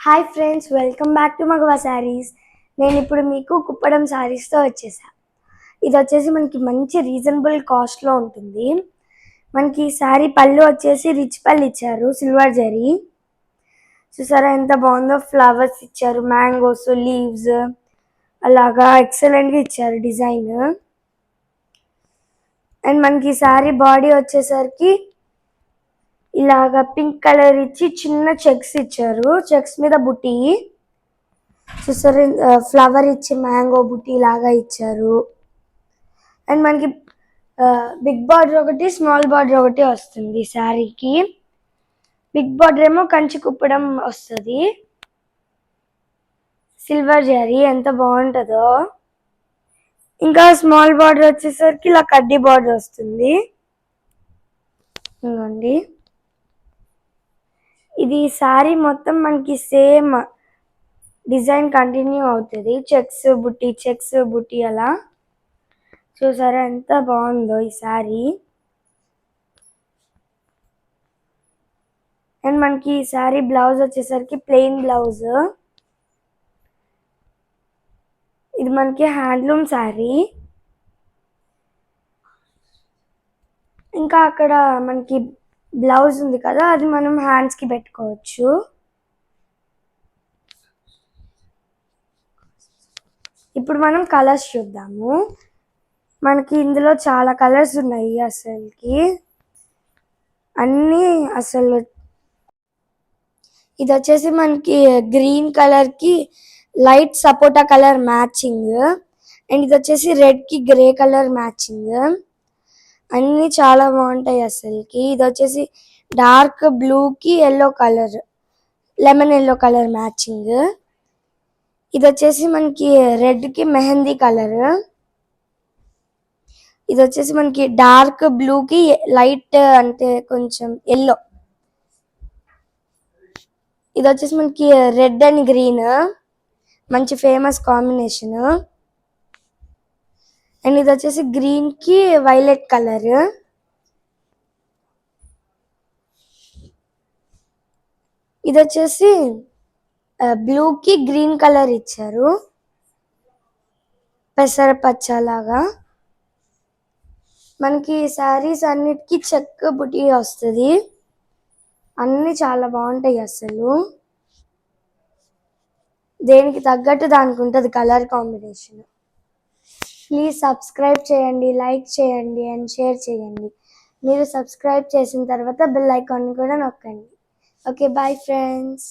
Hi friends, welcome back to Magava Sarees. నేను ఇప్పుడు మీకు కుప్పడం శారీస్తో వచ్చేసా. ఇది వచ్చేసి మనకి మంచి రీజనబుల్ కాస్ట్లో ఉంటుంది. మనకి శారీ పళ్ళు వచ్చేసి రిచ్ పళ్ళు ఇచ్చారు, సిల్వర్ జరీ. చూసారా ఎంత బాగుందో, ఫ్లవర్స్ ఇచ్చారు, మ్యాంగోస్, లీవ్స్ అలాగా ఎక్సలెంట్గా ఇచ్చారు డిజైన్. అండ్ మనకి శారీ బాడీ వచ్చేసరికి ఇలాగా పింక్ కలర్ ఇచ్చి చిన్న చెక్స్ ఇచ్చారు, చెక్స్ మీద బుట్టి చూసారు, ఫ్లవర్ ఇచ్చి మ్యాంగో బుట్టి లాగా ఇచ్చారు. అండ్ మనకి బిగ్ బార్డర్ ఒకటి, స్మాల్ బార్డర్ ఒకటి వస్తుంది శారీకి. బిగ్ బార్డర్ ఏమో కంచి కుప్పడం వస్తుంది, సిల్వర్ జరీ ఎంత బాగుంటుందో. ఇంకా స్మాల్ బార్డర్ వచ్చేసరికి ఇలా కడ్డీ బార్డర్ వస్తుంది. ఇదిగోండి, ఇది శారీ మొత్తం మనకి సేమ్ డిజైన్ కంటిన్యూ అవుతుంది, చెక్స్ బుట్టి అలా. చూసారా ఎంత బాగుందో ఈ శారీ. అండ్ మనకి ఈ శారీ బ్లౌజ్ వచ్చేసరికి ప్లెయిన్ బ్లౌజ్. ఇది మనకి హ్యాండ్లూమ్ శారీ. ఇంకా అక్కడ మనకి బ్లౌజ్ ఉంది కదా, అది మనం హ్యాండ్స్కి పెట్టుకోవచ్చు. ఇప్పుడు మనం కలర్స్ చూద్దాము. మనకి ఇందులో చాలా కలర్స్ ఉన్నాయి, అసలుకి అన్నీ అసలు. ఇది వచ్చేసి మనకి గ్రీన్ కలర్కి light sapota colour matching. And ఇది వచ్చేసి రెడ్కి గ్రే కలర్ మ్యాచింగ్. అన్నీ చాలా బాగుంటాయి అసలుకి. ఇది వచ్చేసి డార్క్ బ్లూకి yellow colour, lemon yellow colour matching. ఇది వచ్చేసి మనకి రెడ్కి మెహందీ కలర్. ఇది వచ్చేసి మనకి డార్క్ బ్లూకి లైట్ అంటే కొంచెం ఎల్లో. ఇది వచ్చేసి మనకి రెడ్ అండ్ గ్రీన్, మంచి ఫేమస్ కాంబినేషన్. అండ్ ఇది వచ్చేసి గ్రీన్కి వైలెట్ కలర్. ఇది వచ్చేసి బ్లూకి గ్రీన్ కలర్ ఇచ్చారు, పెసరపచ్చ లాగా. మనకి శారీస్ అన్నిటికీ చెక్ బుటీ వస్తుంది. అన్నీ చాలా బాగుంటాయి అసలు, దేనికి తగ్గట్టు దానికి ఉంటుంది కలర్ కాంబినేషన్. ప్లీజ్ సబ్స్క్రైబ్ చేయండి, లైక్ చేయండి అండ్ షేర్ చేయండి. మీరు సబ్స్క్రైబ్ చేసిన తర్వాత బెల్ ఐకాన్ కూడా నొక్కండి. Okay, bye friends.